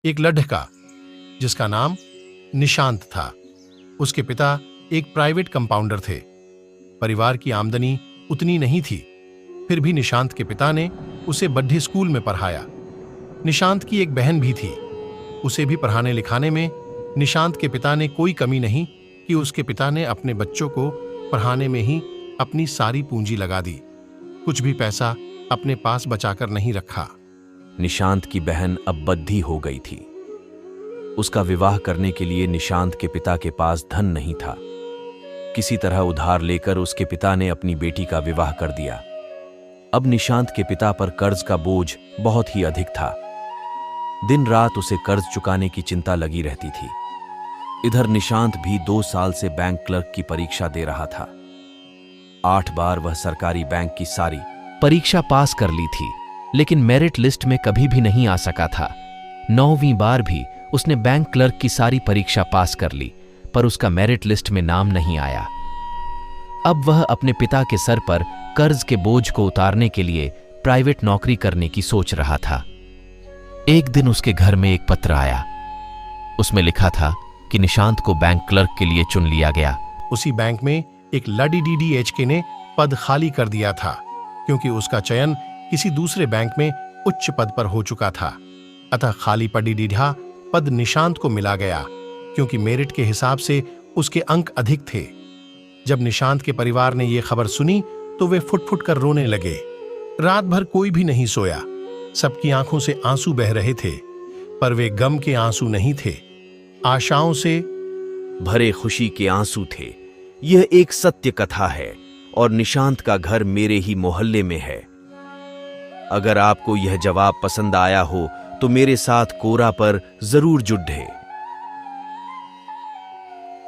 एक लड़का जिसका नाम निशांत था। उसके पिता एक प्राइवेट कंपाउंडर थे। परिवार की आमदनी उतनी नहीं थी, फिर भी निशांत के पिता ने उसे बड्ढे स्कूल में पढ़ाया। निशांत की एक बहन भी थी। उसे भी पढ़ाने लिखाने में निशांत के पिता ने कोई कमी नहीं कि उसके पिता ने अपने बच्चों को पढ़ाने में ही अपनी सारी पूंजी लगा दी। कुछ भी पैसा अपने पास बचाकर नहीं रखा। निशांत की बहन अब बद्धी हो गई थी। उसका विवाह करने के लिए निशांत के पिता के पास धन नहीं था। किसी तरह उधार लेकर उसके पिता ने अपनी बेटी का विवाह कर दिया। अब निशांत के पिता पर कर्ज का बोझ बहुत ही अधिक था। दिन रात उसे कर्ज चुकाने की चिंता लगी रहती थी। इधर निशांत भी 2 साल से बैंक क्लर्क की परीक्षा दे रहा था। 8 बार वह सरकारी बैंक की सारी परीक्षा पास कर ली थी, लेकिन मेरिट लिस्ट में कभी भी नहीं आ सका था। 9वीं बार भी उसने बैंक क्लर्क की सारी परीक्षा पास कर ली, पर उसका मेरिट लिस्ट में नाम नहीं आया। अब वह अपने पिता के सर पर कर्ज के बोझ को उतारने के लिए प्राइवेट नौकरी करने की सोच रहा था। एक दिन उसके घर में एक पत्र आया। उसमें लिखा था कि निशांत को बैंक क्लर्क के लिए चुन लिया गया। उसी बैंक में एक लडी DDHK ने पद खाली कर दिया था, क्योंकि उसका चयन किसी दूसरे बैंक में उच्च पद पर हो चुका था। अतः खाली पड़ी डीढ़ा पद निशांत को मिला गया, क्योंकि मेरिट के हिसाब से उसके अंक अधिक थे। जब निशांत के परिवार ने यह खबर सुनी तो वे फुट फुट कर रोने लगे। रात भर कोई भी नहीं सोया। सबकी आंखों से आंसू बह रहे थे, पर वे गम के आंसू नहीं थे, आशाओं से भरे खुशी के आंसू थे। यह एक सत्य कथा है और निशांत का घर मेरे ही मोहल्ले में है। अगर आपको यह जवाब पसंद आया हो तो मेरे साथ कोरा पर जरूर जुड़े।